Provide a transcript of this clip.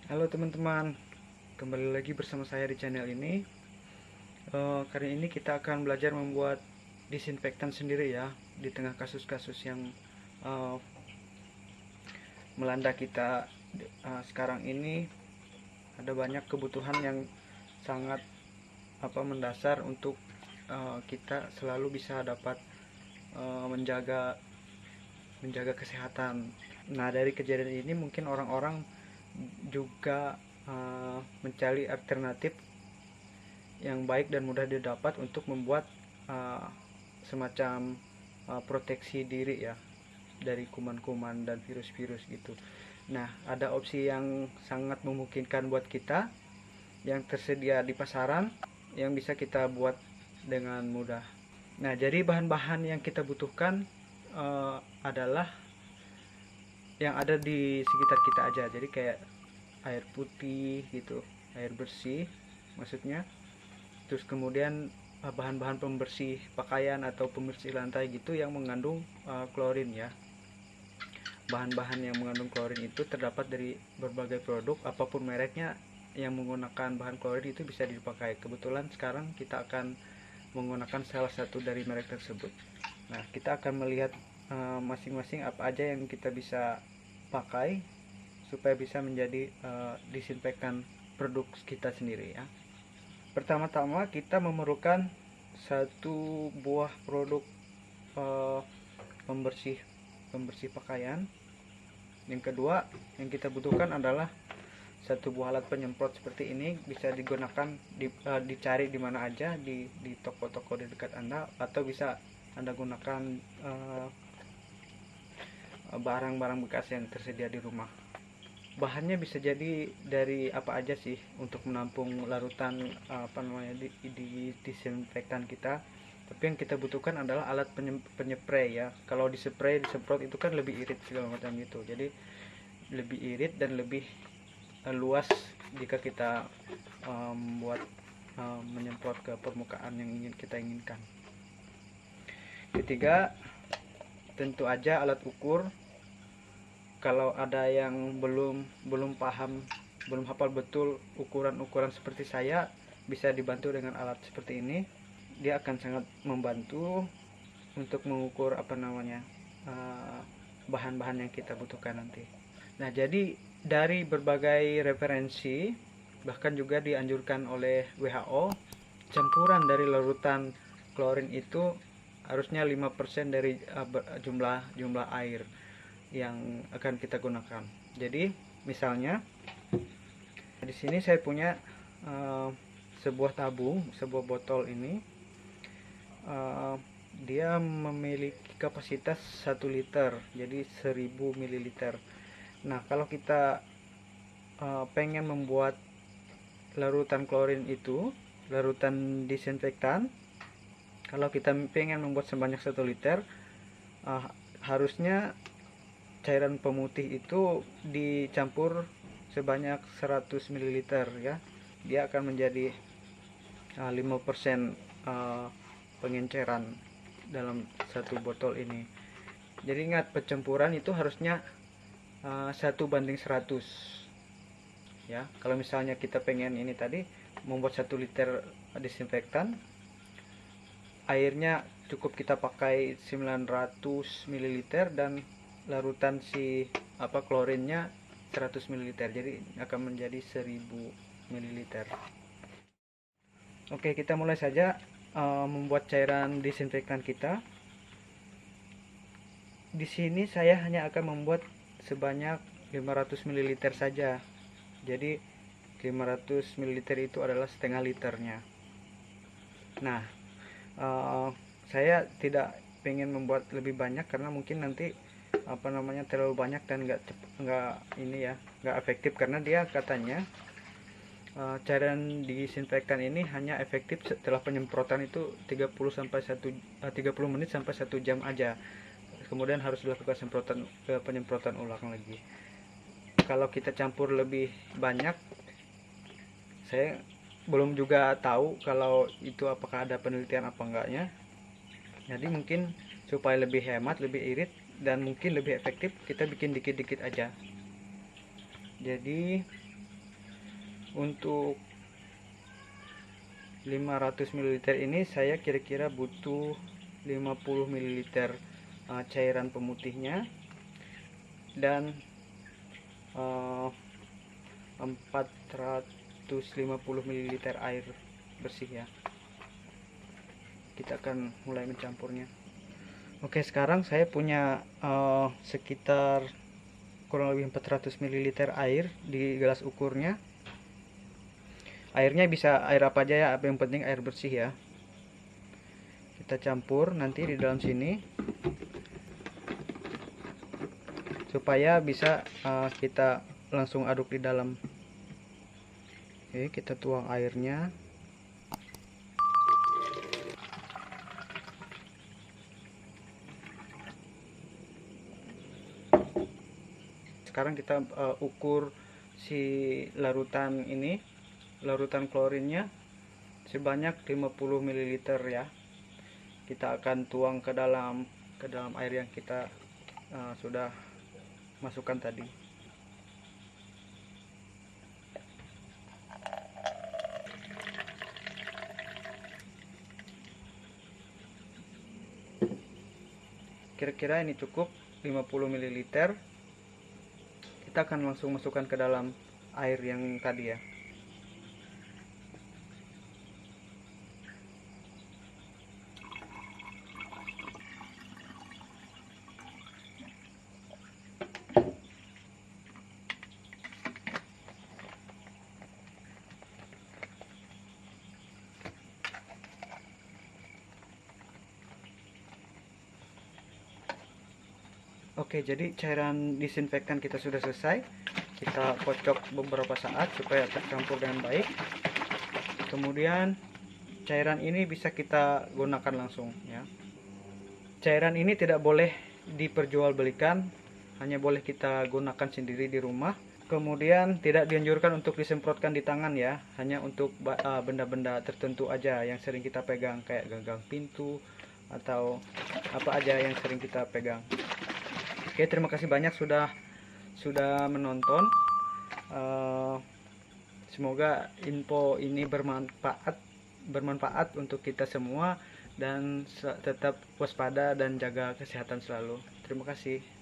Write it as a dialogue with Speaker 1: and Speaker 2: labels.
Speaker 1: Halo teman-teman, kembali lagi bersama saya di channel ini. Kali ini kita akan belajar membuat disinfektan sendiri ya, di tengah kasus-kasus yang uh, melanda kita sekarang ini. Ada banyak kebutuhan yang sangat mendasar untuk kita selalu bisa dapat menjaga menjaga kesehatan. Nah, dari kejadian ini mungkin orang-orang juga mencari alternatif yang baik dan mudah didapat untuk membuat uh, semacam proteksi diri ya dari kuman-kuman dan virus-virus gitu. Nah, ada opsi yang sangat memungkinkan buat kita yang tersedia di pasaran yang bisa kita buat dengan mudah. Nah, jadi bahan-bahan yang kita butuhkan adalah yang ada di sekitar kita aja. Jadi kayak air putih gitu, air bersih maksudnya. Terus kemudian bahan-bahan pembersih pakaian atau pembersih lantai gitu yang mengandung klorin ya. Bahan-bahan yang mengandung klorin itu terdapat dari berbagai produk apapun mereknya yang menggunakan bahan klorin itu bisa dipakai. Kebetulan sekarang kita akan menggunakan salah satu dari merek tersebut. Nah, kita akan melihat masing-masing apa aja yang kita bisa pakai supaya bisa menjadi disinfektan produk kita sendiri ya. Pertama-tama kita memerlukan satu buah produk eh, pembersih pembersih pakaian. Yang kedua yang kita butuhkan adalah satu buah alat penyemprot seperti ini, bisa digunakan dicari di mana aja di toko-toko di dekat Anda, atau bisa Anda gunakan barang-barang bekas yang tersedia di rumah. Bahannya bisa jadi dari apa aja sih untuk menampung larutan di disinfektan kita. Tapi yang kita butuhkan adalah alat penyepray ya. Kalau disemprot itu kan lebih irit segala macam gitu. Jadi lebih irit dan lebih luas jika kita buat menyemprot ke permukaan yang ingin kita inginkan. Ketiga, tentu aja alat ukur. Kalau ada yang belum paham, belum hafal betul ukuran-ukuran seperti saya, bisa dibantu dengan alat seperti ini. Dia akan sangat membantu untuk mengukur bahan-bahan yang kita butuhkan nanti. Nah, jadi dari berbagai referensi, bahkan juga dianjurkan oleh WHO, campuran dari larutan klorin itu harusnya 5% dari jumlah air yang akan kita gunakan. Jadi, misalnya di sini saya punya uh, sebuah tabung, sebuah botol ini. Uh, Dia memiliki kapasitas 1 liter, jadi 1000 ml. Nah, kalau kita pengen membuat larutan klorin itu, larutan disinfektan, kalau kita pengen membuat sebanyak 1 liter, uh, harusnya cairan pemutih itu dicampur sebanyak 100 ml ya. Dia akan menjadi 5% pengenceran dalam satu botol ini. Jadi ingat, pencampuran itu harusnya 1:100 ya. Kalau misalnya kita pengen ini tadi membuat 1 liter disinfektan, airnya cukup kita pakai 900 ml dan larutan si klorinnya 100 ml, jadi akan menjadi 1000 ml. Oke, kita mulai saja membuat cairan disinfektan kita. Di sini saya hanya akan membuat sebanyak 500 ml saja. Jadi 500 ml itu adalah setengah liternya. Nah, saya tidak pengen membuat lebih banyak karena mungkin nanti terlalu banyak dan nggak efektif, karena dia katanya cairan disinfektan ini hanya efektif setelah penyemprotan itu 30 menit sampai 1 jam aja. Kemudian harus dilakukan penyemprotan ulang lagi. Kalau kita campur lebih banyak, saya belum juga tahu kalau itu apakah ada penelitian apa enggaknya. Jadi mungkin supaya lebih hemat, lebih irit, dan mungkin lebih efektif, kita bikin dikit-dikit aja. Jadi Untuk 500 ml ini saya kira-kira butuh 50 ml cairan pemutihnya dan 450 ml air bersih ya. Kita akan mulai mencampurnya. Oke, sekarang saya punya sekitar kurang lebih 400 ml air di gelas ukurnya. Airnya bisa air apa aja ya, yang penting air bersih ya. Kita campur nanti di dalam sini supaya bisa kita langsung aduk di dalam. Oke, kita tuang airnya. Sekarang kita ukur si larutan ini, larutan klorinnya sebanyak 50 ml ya. Kita akan tuang ke dalam air yang kita sudah masukkan tadi. Kira-kira ini cukup 50 ml. Kita akan langsung masukkan ke dalam air yang tadi ya. Oke, jadi cairan disinfektan kita sudah selesai. Kita kocok beberapa saat supaya tercampur dengan baik. Kemudian cairan ini bisa kita gunakan langsung ya. Cairan ini tidak boleh diperjualbelikan, hanya boleh kita gunakan sendiri di rumah. Kemudian tidak dianjurkan untuk disemprotkan di tangan ya, hanya untuk benda-benda tertentu aja yang sering kita pegang, kayak gagang pintu atau apa aja yang sering kita pegang. Oke, terima kasih banyak sudah menonton. Semoga info ini bermanfaat untuk kita semua, dan tetap waspada dan jaga kesehatan selalu. Terima kasih.